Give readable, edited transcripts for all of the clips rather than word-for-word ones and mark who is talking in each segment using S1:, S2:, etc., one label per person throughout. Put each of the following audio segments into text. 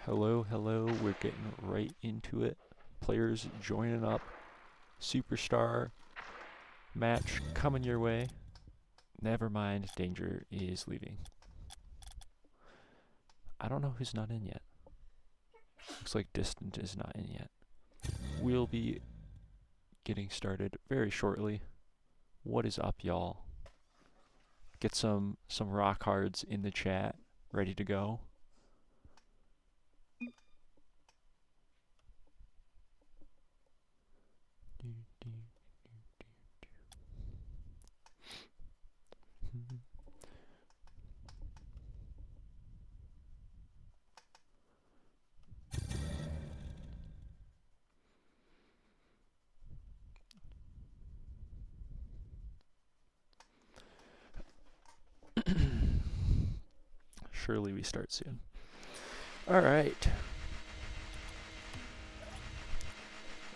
S1: Hello, hello. We're getting right into it. Players joining up. Superstar match coming your way. Never mind, Danger is leaving. I don't know who's not in yet. Looks like Distant is not in yet. We'll be getting started very shortly. What is up, y'all? Get some rock cards in the chat ready to go. Surely we start soon. All right.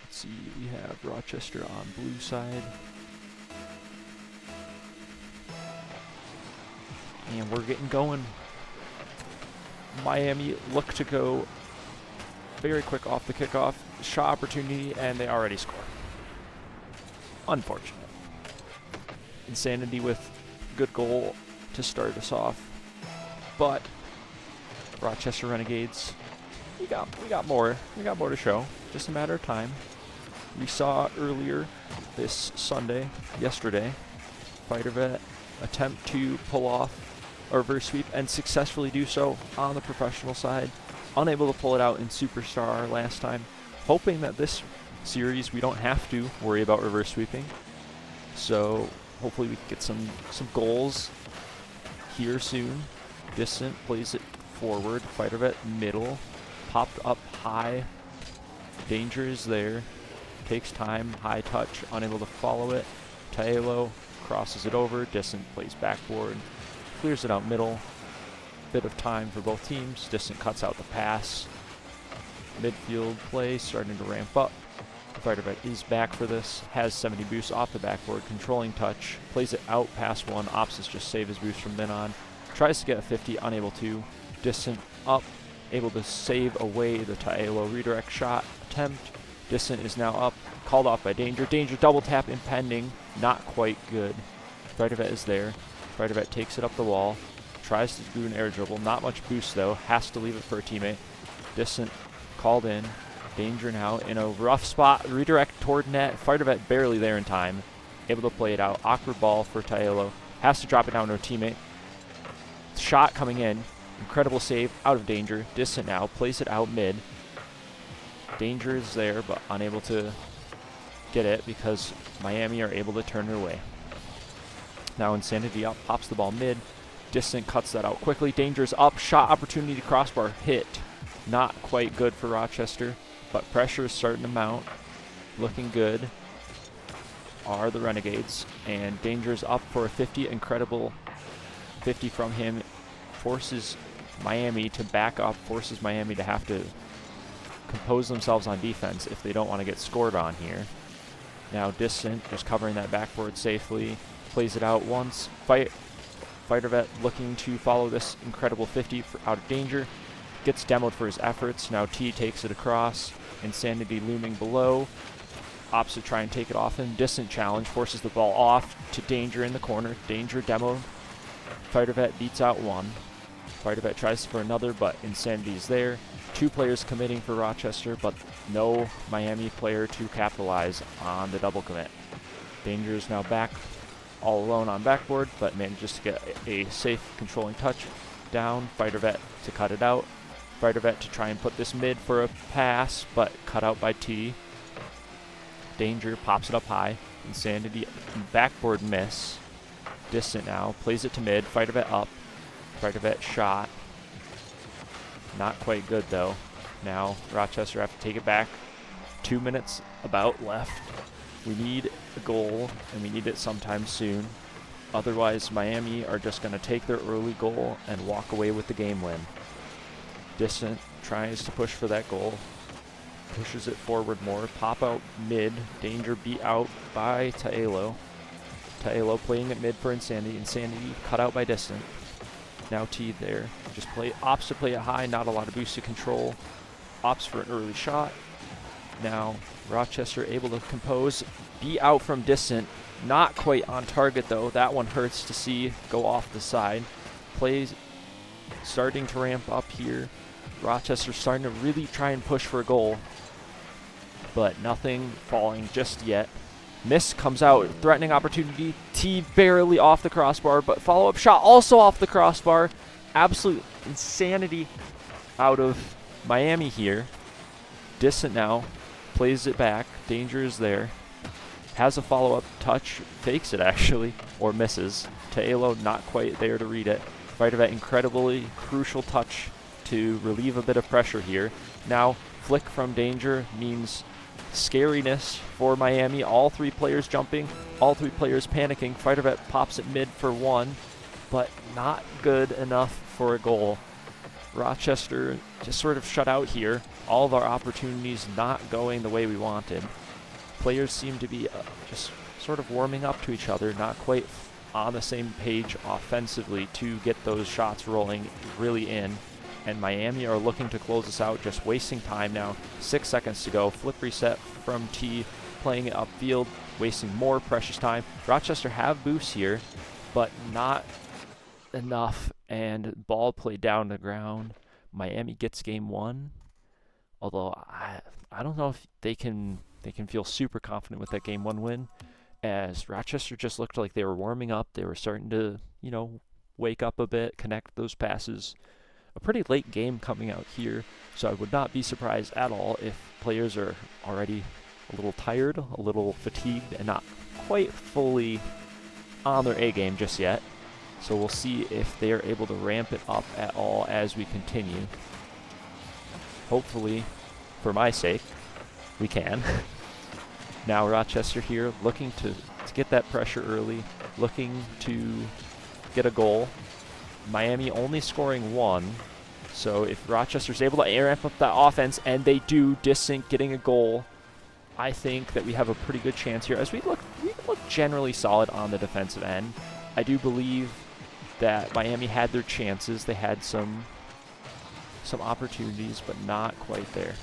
S1: Let's see, we have Rochester on blue side. And we're getting going. Miami look to go very quick off the kickoff. Shot opportunity, and they already score. Unfortunate. Insanity with good goal to start us off. But Rochester Renegades, we got more. We got more to show. Just a matter of time. We saw earlier this yesterday, Fighter Vet attempt to pull off a reverse sweep and successfully do so on the professional side. Unable to pull it out in Superstar last time. Hoping that this series we don't have to worry about reverse sweeping. So hopefully we can get some goals here soon. Distant plays it forward. Fighter Vet middle. Popped up high. Danger is there. Takes time. High touch. Unable to follow it. Taelo crosses it over. Distant plays backboard. Clears it out middle. Bit of time for both teams. Distant cuts out the pass. Midfield play starting to ramp up. Fighter Vet is back for this. Has 70 boosts off the backboard. Controlling touch. Plays it out past one. Opsis just save his boost from then on. Tries to get a 50. Unable to. Distant up. Able to save away the Taelo redirect shot attempt. Distant is now up. Called off by Danger. Danger double tap impending. Not quite good. Fighter Vet is there. Fighter Vet takes it up the wall. Tries to do an air dribble. Not much boost though. Has to leave it for a teammate. Distant called in. Danger now in a rough spot. Redirect toward net. Fighter Vet barely there in time. Able to play it out. Awkward ball for Taelo. Has to drop it down to a teammate. Shot coming in. Incredible save. Out of danger. Distant now. Plays it out mid. Danger is there but unable to get it because Miami are able to turn it away. Now Insanity up. Pops the ball mid. Distant cuts that out quickly. Danger's up. Shot opportunity to crossbar. Hit. Not quite good for Rochester, but pressure is starting to mount. Looking good are the Renegades. And Danger's up for a 50. Incredible 50 from him. Forces Miami to back up. Forces Miami to have to compose themselves on defense if they don't want to get scored on here. Now Distant just covering that backboard safely. Plays it out once. Fighter Vet looking to follow this incredible 50 out of danger. Gets demoed for his efforts. Now T takes it across. Insanity looming below. Opts to try and take it off him. Distant challenge. Forces the ball off to Danger in the corner. Danger demoed. Fighter Vet beats out one. Fighter Vet tries for another, but Insanity is there. Two players committing for Rochester, but no Miami player to capitalize on the double commit. Danger is now back all alone on backboard, but manages to get a safe controlling touch down. Fighter Vet to cut it out. Fighter Vet to try and put this mid for a pass, but cut out by T. Danger pops it up high. Insanity backboard miss. Distant now. Plays it to mid. Fighter Vet up. Fighter Vet shot. Not quite good though. Now Rochester have to take it back. 2 minutes about left. We need a goal, and we need it sometime soon. Otherwise, Miami are just going to take their early goal and walk away with the game win. Distant tries to push for that goal. Pushes it forward more. Pop out mid. Danger beat out by Taelo. Taelo playing it mid for Insanity. Insanity cut out by Distant. Now T there. Just opts to play it high, not a lot of boost to control. Opts for an early shot. Now Rochester able to compose, be out from distant. Not quite on target though. That one hurts to see go off the side. Plays starting to ramp up here. Rochester starting to really try and push for a goal, but nothing falling just yet. Miss comes out, threatening opportunity. T barely off the crossbar, but follow-up shot also off the crossbar. Absolute insanity out of Miami here. Distant now, plays it back. Danger is there. Has a follow-up touch, fakes it actually, or misses. Taelo not quite there to read it. Vitavet incredibly crucial touch to relieve a bit of pressure here. Now, flick from Danger means scariness for Miami. All three players jumping, all three players panicking. Fightervet pops it mid for one, but not good enough for a goal. Rochester just sort of shut out here. All of our opportunities not going the way we wanted. Players seem to be just sort of warming up to each other, not quite on the same page offensively to get those shots rolling really in. And Miami are looking to close us out, just wasting time now. 6 seconds to go. Flip reset from T, playing it upfield, wasting more precious time. Rochester have boosts here, but not enough, and ball played down to the ground. Miami gets game one, although I don't know if they can feel super confident with that game one win, as Rochester just looked like they were warming up. They were starting to, you know, wake up a bit, connect those passes. A pretty late game coming out here, so I would not be surprised at all if players are already a little tired, a little fatigued, and not quite fully on their A game just yet. So we'll see if they are able to ramp it up at all as we continue. Hopefully, for my sake, we can. Now Rochester here looking to get that pressure early, looking to get a goal. Miami only scoring one, so if Rochester's able to ramp up that offense, and they do, Distant getting a goal, I think that we have a pretty good chance here, as we look generally solid on the defensive end. I do believe that Miami had their chances. They had some opportunities, but not quite there.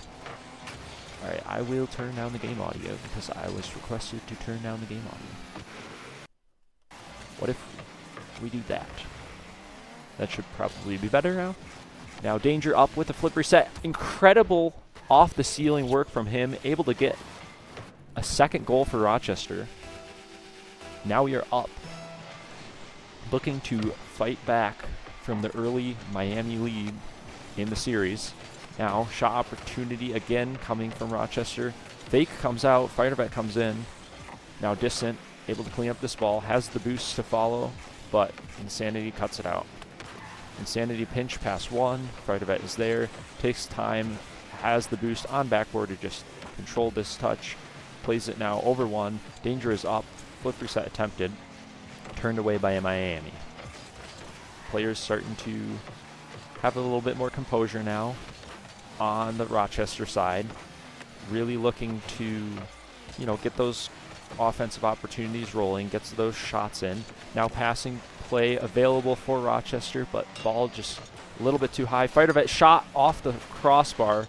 S1: All right, I will turn down the game audio because I was requested to turn down the game audio. What if we do that? That should probably be better now. Now Danger up with the flip reset. Incredible off the ceiling work from him. Able to get a second goal for Rochester. Now we are up. Looking to fight back from the early Miami lead in the series. Now shot opportunity again coming from Rochester. Fake comes out. Fightervet comes in. Now Distant able to clean up this ball. Has the boost to follow, but Insanity cuts it out. Insanity pinch pass one. Fightervet is there. Takes time. Has the boost on backboard to just control this touch. Plays it now over one. Danger is up. Flip reset attempted. Turned away by Miami. Players starting to have a little bit more composure now on the Rochester side. Really looking to, you know, get those offensive opportunities rolling, gets those shots in. Now passing play available for Rochester, but ball just a little bit too high. Fightervet shot off the crossbar.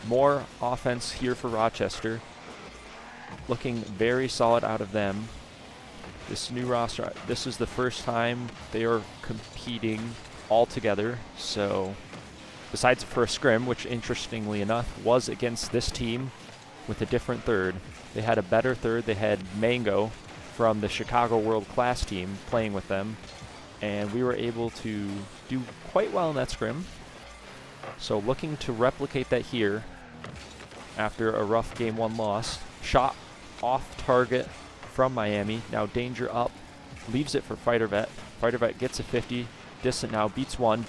S1: More offense here for Rochester. Looking very solid out of them. This new roster, this is the first time they are competing all together. So besides the first scrim, which interestingly enough was against this team with a different third. They had a better third. They had Mango from the Chicago World Class team playing with them, and we were able to do quite well in that scrim. So looking to replicate that here after a rough game one loss. Shot off target from Miami. Now Danger up, leaves it for Fightervet. Fightervet gets a 50. Distant now beats one.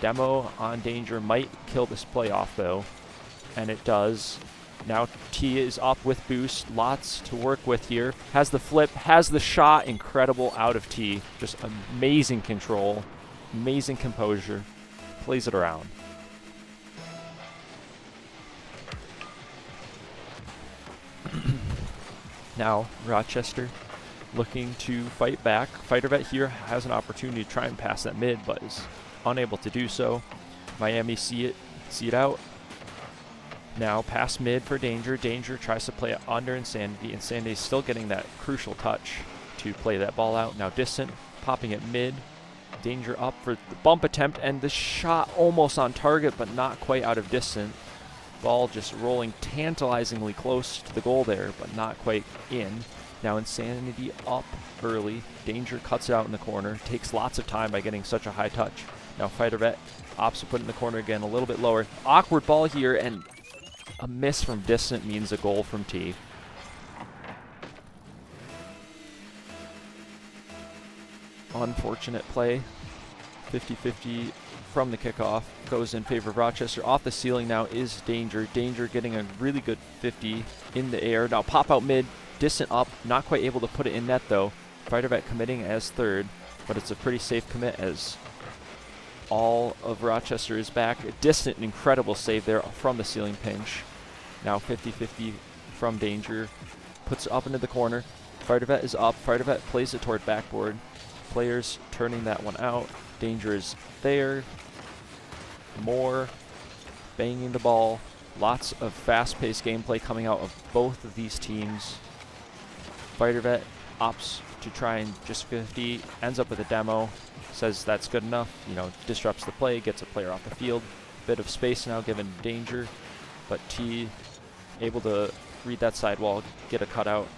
S1: Demo on Danger might kill this playoff though, and it does. Now T is up with boost, lots to work with here. Has the flip, has the shot, incredible out of T. Just amazing control, amazing composure. Plays it around. Now Rochester looking to fight back. Fighter Vet here has an opportunity to try and pass that mid, but is unable to do so. Miami see it out. Now pass mid for Danger. Danger tries to play it under Insanity. Insanity is still getting that crucial touch to play that ball out. Now Distant popping it mid. Danger up for the bump attempt, and the shot almost on target, but not quite out of distance. Ball just rolling tantalizingly close to the goal there, but not quite in. Now Insanity up early. Danger cuts it out in the corner. Takes lots of time by getting such a high touch. Now Fighter Vet opts to put it in the corner again, a little bit lower. Awkward ball here, and a miss from Distant means a goal from T. Unfortunate play. 50-50 from the kickoff. Goes in favor of Rochester. Off the ceiling now is Danger. Danger getting a really good 50 in the air. Now pop out mid. Distant up. Not quite able to put it in net though. Fighter Vet committing as third, but it's a pretty safe commit as all of Rochester is back. A Distant, incredible save there from the ceiling pinch. Now 50-50 from Danger. Puts it up into the corner. Fighter Vet is up. Fighter Vet plays it toward backboard. Players turning that one out. Danger is there. More banging the ball. Lots of fast-paced gameplay coming out of both of these teams. Fighter Vet opts to try and just 50. Ends up with a demo. Says that's good enough. You know, disrupts the play. Gets a player off the field. Bit of space now given Danger. But T able to read that sidewall. Get a cutout.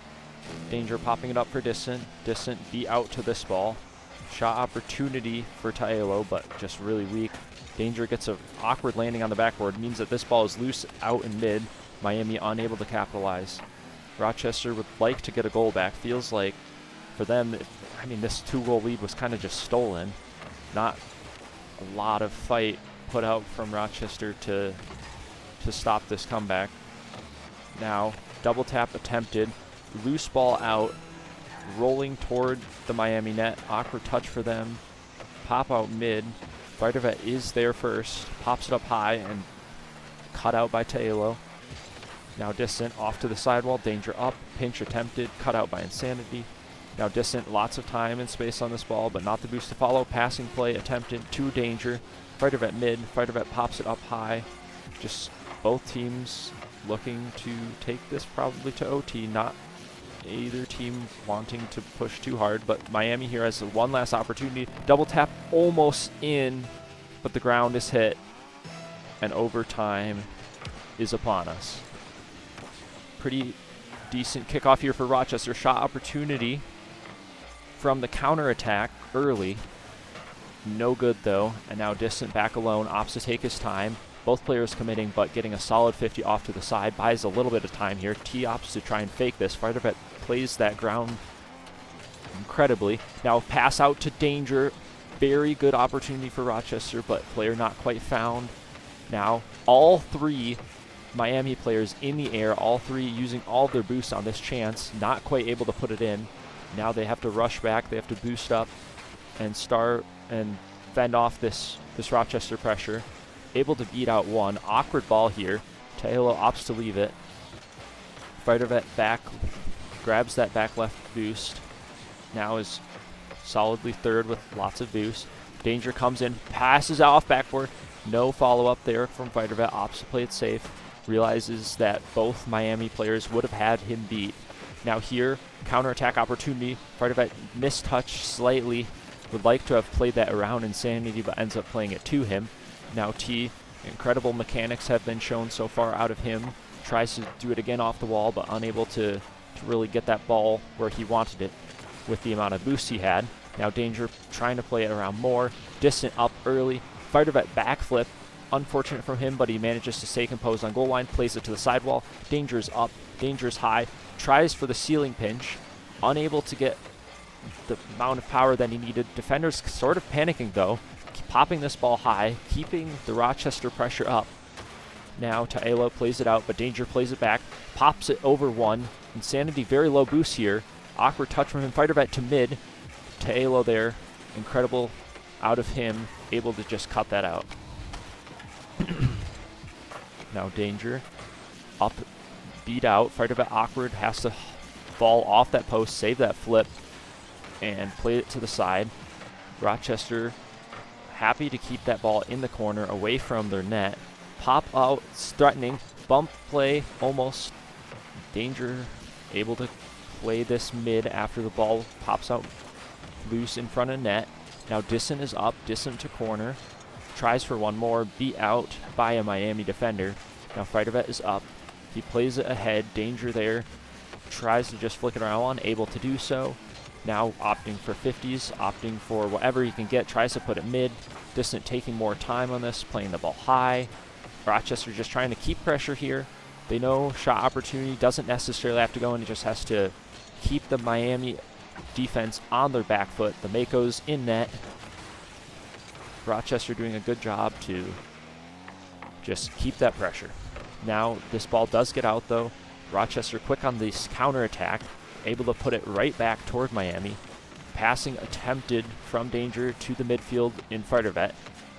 S1: Danger popping it up for Distant. Distant beat out to this ball. Shot opportunity for Taelo, but just really weak. Danger gets an awkward landing on the backboard. Means that this ball is loose out in mid. Miami unable to capitalize. Rochester would like to get a goal back. Feels like for them, I mean, this 2-goal lead was kind of just stolen. Not a lot of fight put out from Rochester to stop this comeback. Now, double tap attempted. Loose ball out, rolling toward the Miami net. Awkward touch for them. Pop out mid. Fighter Vet is there first. Pops it up high and cut out by Taelo. Now Distant off to the sidewall. Danger up. Pinch attempted. Cut out by Insanity. Now Distant, lots of time and space on this ball, but not the boost to follow. Passing play attempted to Danger. Fighter Vet mid. Fighter Vet pops it up high. Just both teams looking to take this probably to OT. Not either team wanting to push too hard, but Miami here has one last opportunity. Double tap almost in, but the ground is hit, and overtime is upon us. Pretty decent kickoff here for Rochester. Shot opportunity from the counterattack early. No good though, and now Distant back alone, opts to take his time. Both players committing, but getting a solid 50 off to the side. Buys a little bit of time here. T opts to try and fake this. Fighter Vet plays that ground incredibly. Now pass out to Danger. Very good opportunity for Rochester, but player not quite found. Now all three Miami players in the air, all three using all of their boosts on this chance. Not quite able to put it in. Now they have to rush back. They have to boost up and start and fend off this Rochester pressure. Able to beat out one. Awkward ball here. Taelo opts to leave it. Fighter Vet back, grabs that back left boost. Now is solidly third with lots of boost. Danger comes in, passes off backboard. No follow-up there from Fighter Vet. Opts to play it safe. Realizes that both Miami players would have had him beat. Now here, counterattack opportunity. Fighter Vet mistouched slightly. Would like to have played that around Insanity, but ends up playing it to him. Now T, incredible mechanics have been shown so far out of him. Tries to do it again off the wall, but unable to really get that ball where he wanted it with the amount of boost he had. Now Danger trying to play it around more. Distant up early. Fighter Vet backflip. Unfortunate from him, but he manages to stay composed on goal line. Plays it to the sidewall. Danger's up. Danger's high. Tries for the ceiling pinch. Unable to get the amount of power that he needed. Defenders sort of panicking though. Popping this ball high, keeping the Rochester pressure up. Now Taelo plays it out, but Danger plays it back, pops it over one. Insanity very low boost here. Awkward touch from him. Fighter Vet to mid. Taelo there. Incredible out of him. Able to just cut that out. Now Danger up, beat out. Fighter Vet awkward, has to fall off that post, save that flip. and played it to the side. Rochester happy to keep that ball in the corner away from their net. Pop out, threatening, bump play, almost. Danger able to play this mid after the ball pops out loose in front of net. Now Distant is up, Distant to corner. Tries for one more, beat out by a Miami defender. Now Fightervet is up. He plays it ahead, Danger there. Tries to just flick it around, able to do so. Now opting for 50s, opting for whatever he can get, tries to put it mid. Distant taking more time on this, playing the ball high. Rochester just trying to keep pressure here. They know shot opportunity doesn't necessarily have to go in, it just has to keep the Miami defense on their back foot. The Mako's in net. Rochester doing a good job to just keep that pressure. Now this ball does get out though. Rochester quick on this counterattack, able to put it right back toward Miami. Passing attempted from Danger to the midfield in Fightervet,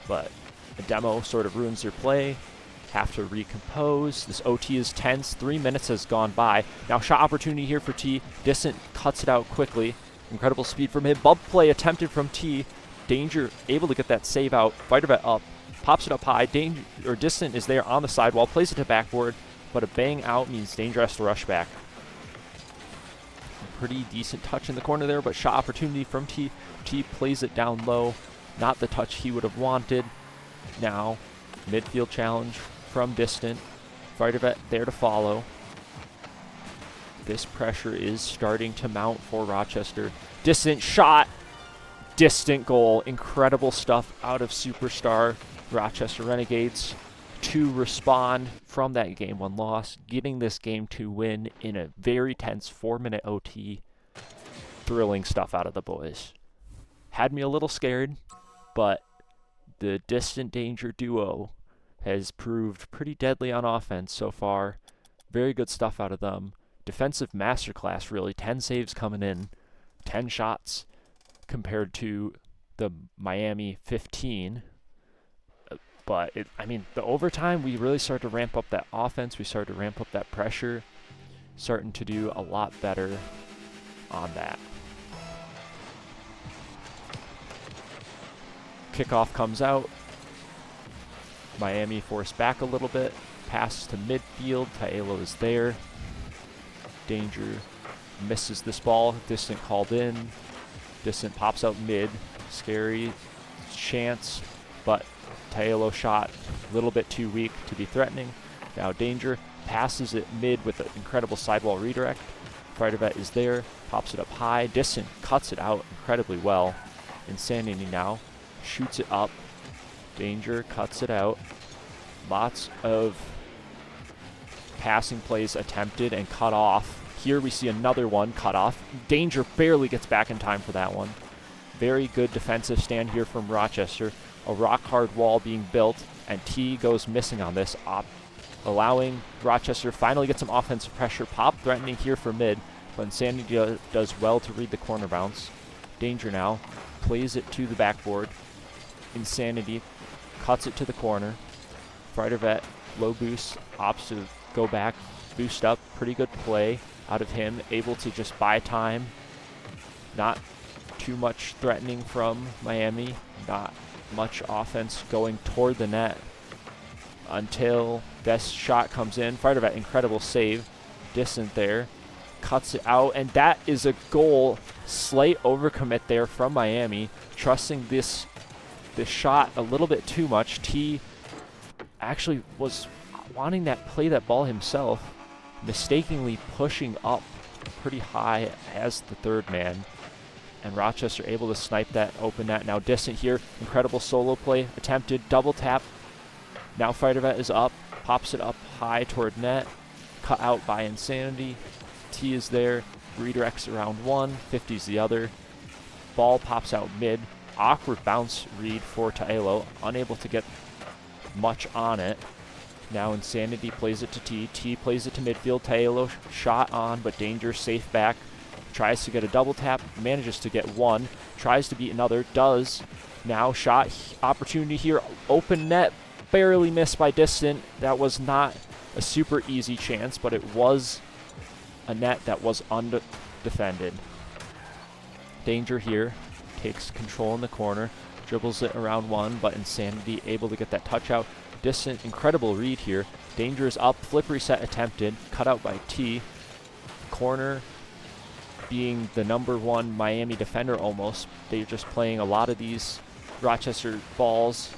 S1: but a demo sort of ruins their play. Have to recompose. This OT is tense. 3 minutes has gone by. Now shot opportunity here for T. Distant cuts it out quickly. Incredible speed from him. Bump play attempted from T. Danger able to get that save out. Fightervet up. Pops it up high. Distant is there on the sidewall. Plays it to backboard. But a bang out means Danger has to rush back. A pretty decent touch in the corner there, but shot opportunity from T. T plays it down low. Not the touch he would have wanted. Now midfield challenge from Distant. Fightervet there to follow. This pressure is starting to mount for Rochester. Distant shot. Distant goal. Incredible stuff out of Superstar. Rochester Renegades to respond from that game 1 loss, getting this game 2 win in a very tense 4-minute OT. Thrilling stuff out of the boys. Had me a little scared, but the Distant Danger duo has proved pretty deadly on offense so far. Very good stuff out of them. Defensive masterclass, really. 10 saves coming in, 10 shots compared to the Miami 15. But, the overtime, we really started to ramp up that offense. We started to ramp up that pressure. Starting to do a lot better on that. Kickoff comes out. Miami forced back a little bit. Pass to midfield. Taelo is there. Danger misses this ball. Distant called in. Distant pops out mid. Scary chance, but Taelo shot a little bit too weak to be threatening. Now Danger passes it mid with an incredible sidewall redirect. Fightervet is there. Pops it up high. Distant cuts it out incredibly well. Insanity now. Shoots it up. Danger cuts it out. Lots of passing plays attempted and cut off. Here we see another one cut off. Danger barely gets back in time for that one. Very good defensive stand here from Rochester. A rock-hard wall being built, and T goes missing on this, allowing Rochester finally get some offensive pressure. Pop threatening here for mid, but Insanity does well to read the corner bounce. Danger now plays it to the backboard. Insanity cuts it to the corner. Fightervet, low boost, opts to go back, boost up. Pretty good play out of him, able to just buy time. Not too much threatening from Miami, not much offense going toward the net until this shot comes in. Fightervet, incredible save. Distant there, cuts it out, and that is a goal. Slight overcommit there from Miami, trusting this shot a little bit too much. T actually was wanting that play that ball himself, mistakenly pushing up pretty high as the third man. And Rochester able to snipe that open net. Now Distant here, incredible solo play, attempted, double tap. Now Fightervet is up, pops it up high toward net, cut out by Insanity. T is there, redirects around one, 50's the other. Ball pops out mid, awkward bounce read for Taelo, unable to get much on it. Now Insanity plays it to T, T plays it to midfield, Taelo shot on, but Danger safe back. Tries to get a double tap, manages to get one, tries to beat another, does. Now shot opportunity here, open net, barely missed by Distant. That was not a super easy chance, but it was a net that was undefended. Danger here takes control in the corner, dribbles it around one, but Insanity able to get that touch out. Distant, incredible read here. Danger is up, flip reset attempted, cut out by T. Corner being the #1 Miami defender almost. They're just playing a lot of these Rochester balls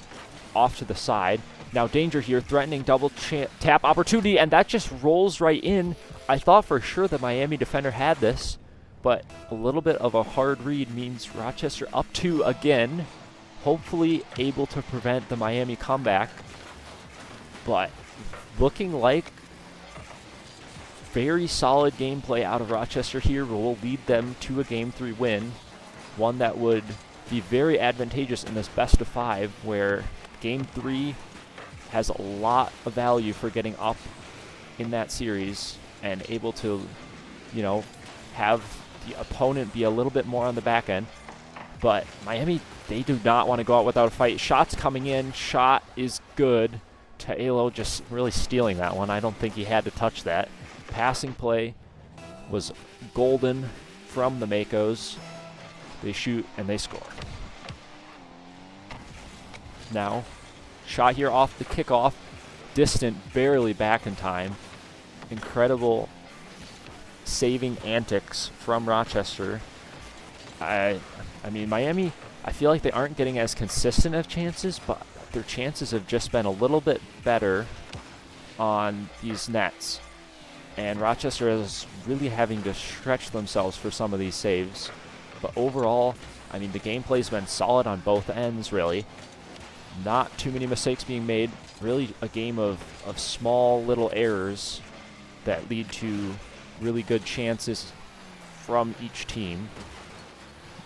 S1: off to the side. Now Danger here, threatening double tap opportunity, and that just rolls right in. I thought for sure the Miami defender had this, but a little bit of a hard read means Rochester up 2 again, hopefully able to prevent the Miami comeback. But looking like very solid gameplay out of Rochester here will lead them to a Game 3 win, one that would be very advantageous in this best of 5, where Game 3 has a lot of value for getting up in that series and able to, you know, have the opponent be a little bit more on the back end. But Miami, they do not want to go out without a fight. Shots coming in. Shot is good. Taelo just really stealing that one. I don't think he had to touch that. Passing play was golden from the Makos. They shoot and they score. Now, shot here off the kickoff. Distant, barely back in time. Incredible saving antics from Rochester. I mean, Miami, I feel like they aren't getting as consistent of chances, but their chances have just been a little bit better on these nets. And Rochester is really having to stretch themselves for some of these saves. But overall, I mean, the gameplay's been solid on both ends, really. Not too many mistakes being made. Really a game of small little errors that lead to really good chances from each team.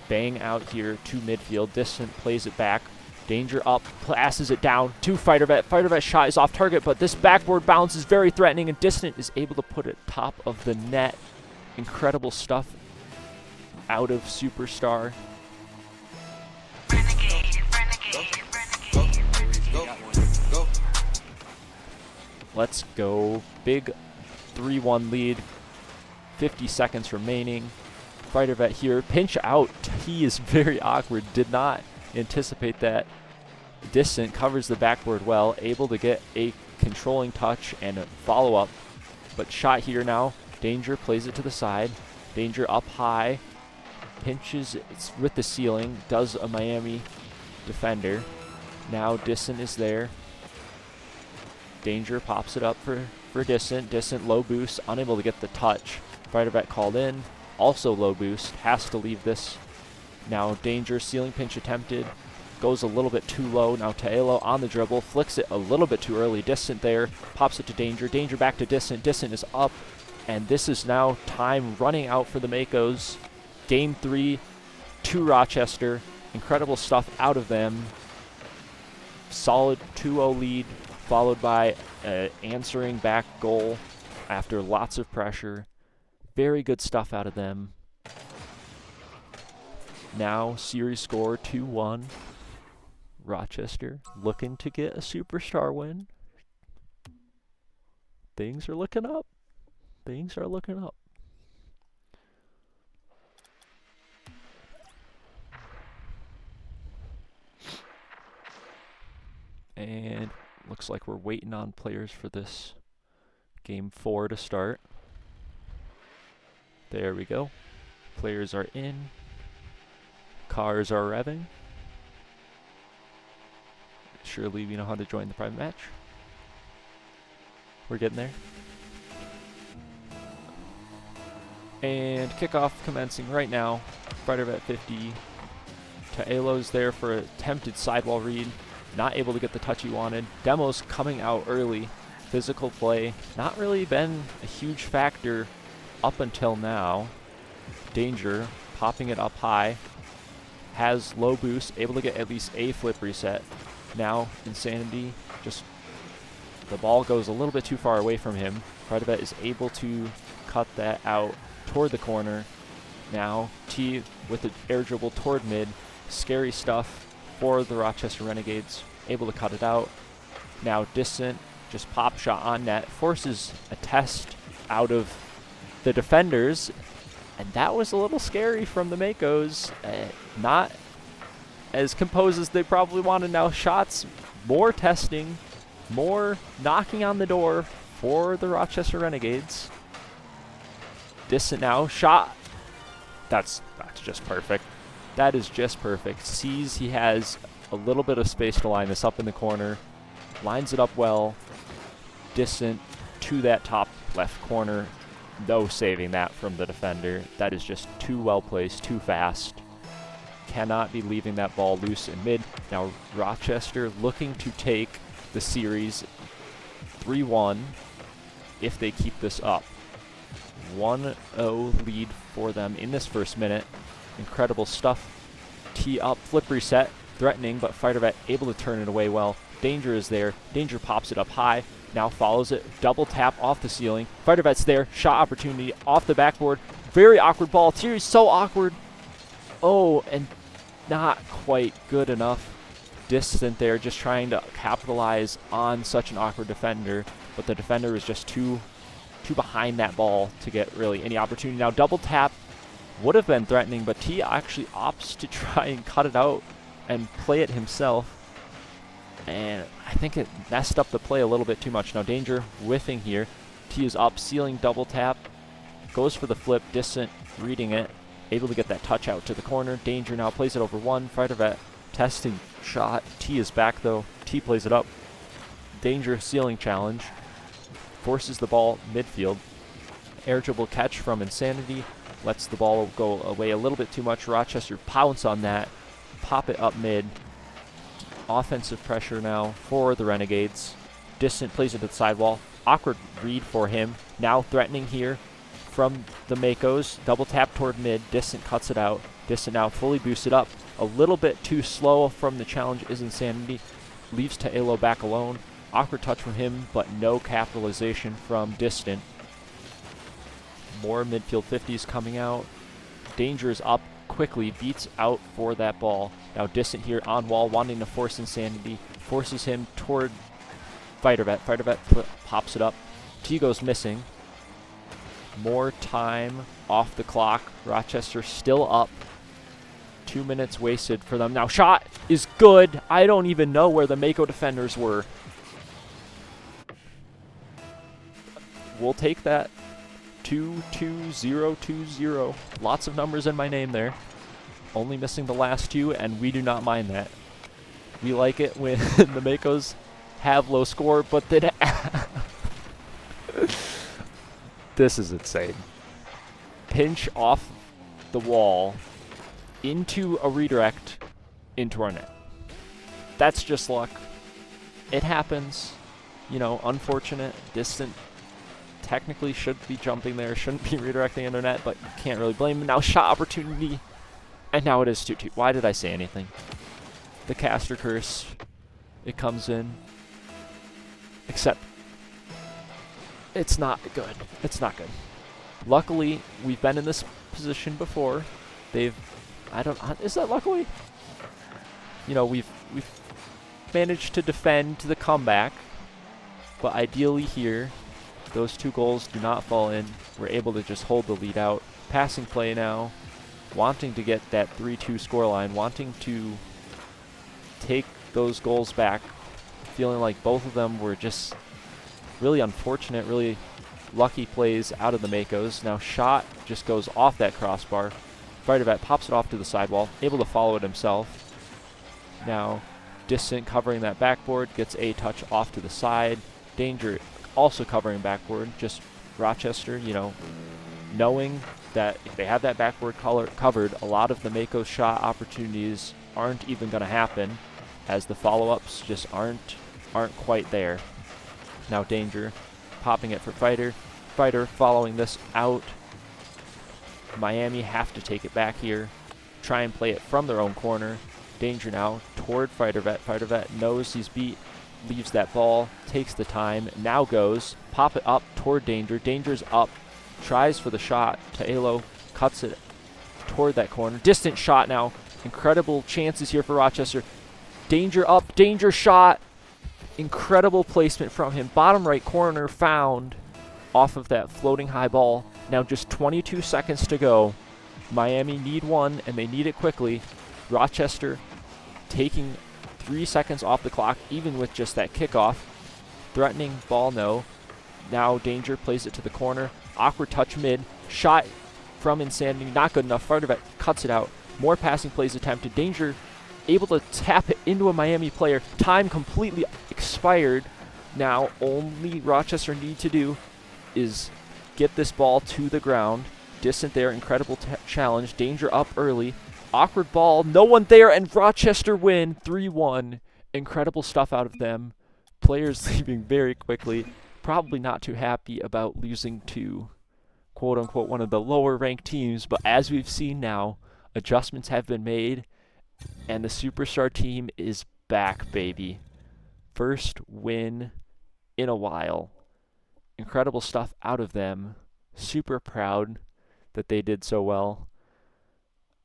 S1: Bang out here to midfield. Distant plays it back. Danger up, passes it down to Fighter Vet. Fighter Vet shot is off target, but this backboard bounce is very threatening, and Distant is able to put it top of the net. Incredible stuff out of Superstar. Let's go. Big 3-1 lead. 50 seconds remaining. Fighter Vet here. Pinch out. He is very awkward. Did not anticipate that. Distant covers the backboard well. Able to get a controlling touch and a follow-up. But shot here now. Danger plays it to the side. Danger up high. Pinches it's with the ceiling. Does a Miami defender. Now Distant is there. Danger pops it up for Distant. Distant low boost, unable to get the touch. Fighter Vet called in, also low boost, has to leave this. Now Danger, ceiling pinch attempted, goes a little bit too low. Now Taelo on the dribble, flicks it a little bit too early. Distant there, pops it to Danger. Danger back to Distant. Distant is up, and this is now time running out for the Makos. Game 3 to Rochester. Incredible stuff out of them. Solid 2-0 lead, followed by an answering back goal after lots of pressure. Very good stuff out of them. Now series score 2-1. Rochester looking to get a Superstar win. Things are looking up. Things are looking up. And looks like we're waiting on players for this Game 4 to start. There we go. Players are in. Cars are revving. Surely we know how to join the private match. We're getting there. And kickoff commencing right now. Fighter Vet 50. Taelo's there for an attempted sidewall read. Not able to get the touch he wanted. Demo's coming out early. Physical play, not really been a huge factor up until now. Danger, popping it up high. Has low boost, able to get at least a flip reset. Now, Insanity, just the ball goes a little bit too far away from him. Fighter Vet is able to cut that out toward the corner. Now, T with the air dribble toward mid. Scary stuff for the Rochester Renegades, able to cut it out. Now Distant, just pop shot on net, forces a test out of the defenders, And that was a little scary from the Makos. Not as composed as they probably wanted. Now shots, more testing, more knocking on the door for the Rochester Renegades. Distant now, shot. That's just perfect. That is just perfect. Sees he has a little bit of space to line this up in the corner. Lines it up well. Distant to that top left corner. No saving that from the defender. That is just too well placed, too fast. Cannot be leaving that ball loose in mid. Now Rochester looking to take the series 3-1 if they keep this up. 1-0 lead for them in this first minute. Incredible stuff. Tee up, flip reset, threatening, but Fighter Vet able to turn it away well. Danger is there. Danger pops it up high. Now follows it. Double tap off the ceiling. Fighter Vet's there. Shot opportunity off the backboard. Very awkward ball. Thierry so awkward. Oh, and not quite good enough. Distant there, just trying to capitalize on such an awkward defender. But the defender is just too behind that ball to get really any opportunity. Now double tap would have been threatening, but T actually opts to try and cut it out and play it himself. And I think it messed up the play a little bit too much. Now Danger whiffing here. T is up, ceiling double tap. Goes for the flip, Distant reading it. Able to get that touch out to the corner. Danger now plays it over one. Fighter Vet testing shot. T is back though. T plays it up. Danger ceiling challenge. Forces the ball midfield. Air dribble catch from Insanity. Lets the ball go away a little bit too much. Rochester pounce on that. Pop it up mid. Offensive pressure now for the Renegades. Distant plays it to the sidewall. Awkward read for him. Now threatening here from the Makos. Double tap toward mid. Distant cuts it out. Distant now fully boosted up. A little bit too slow from the challenge is Insanity. Leaves Taelo back alone. Awkward touch from him, but no capitalization from Distant. More midfield 50s coming out. Danger is up quickly, beats out for that ball. Now Distant here on wall, wanting to force Insanity. Forces him toward Fighter Vet. Fighter Vet pops it up. T goes missing. More time off the clock. Rochester still up. 2 minutes wasted for them. Now shot is good. I don't even know where the Mako defenders were. We'll take that. 2-2-0-2-0. Lots of numbers in my name there. Only missing the last two, and we do not mind that. We like it when the Makos have low score, but then this is insane. Pinch off the wall into a redirect into our net. That's just luck. It happens. You know, unfortunate. Distant technically should be jumping there, shouldn't be redirecting internet, but you can't really blame him. Now shot opportunity, and now it is 2-2. Why did I say anything? The caster curse, it comes in, except it's not good. It's not good. Luckily, we've been in this position before. Is that luckily? You know, we've managed to defend the comeback, but ideally here, those two goals do not fall in. We're able to just hold the lead out. Passing play now, wanting to get that 3-2 scoreline, wanting to take those goals back, feeling like both of them were just really unfortunate, really lucky plays out of the Makos. Now shot just goes off that crossbar. Fighter Vet pops it off to the sidewall, able to follow it himself. Now Distant covering that backboard, gets a touch off to the side. Danger also covering backboard, just Rochester, you know, knowing that if they have that backboard covered, a lot of the Mako shot opportunities aren't even going to happen, as the follow-ups just aren't quite there. Now Danger popping it for Fighter. Fighter following this out. Miami have to take it back here, try and play it from their own corner. Danger now toward Fighter Vet. Fighter Vet knows he's beat, leaves that ball, takes the time, now goes, pop it up toward Danger. Danger's up, tries for the shot. Taelo cuts it toward that corner. Distant shot now. Incredible chances here for Rochester. Danger up, Danger shot. Incredible placement from him. Bottom right corner found off of that floating high ball. Now just 22 seconds to go. Miami need one, and they need it quickly. Rochester taking 3 seconds off the clock, even with just that kickoff. Threatening ball, no. Now Danger plays it to the corner. Awkward touch mid. Shot from Insanity, not good enough. Fardervet cuts it out. More passing plays attempted. Danger able to tap it into a Miami player. Time completely expired. Now only Rochester need to do is get this ball to the ground. Distant there, incredible challenge. Danger up early. Awkward ball, no one there, and Rochester win 3-1. Incredible stuff out of them. Players leaving very quickly. Probably not too happy about losing to, quote-unquote, one of the lower-ranked teams. But as we've seen now, adjustments have been made, and the Superstar team is back, baby. First win in a while. Incredible stuff out of them. Super proud that they did so well.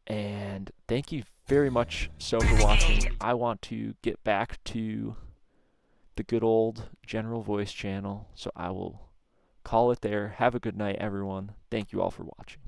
S1: And thank you very much so for watching. I want to get back to the good old General Voice channel, so I will call it there. Have a good night, everyone. Thank you all for watching.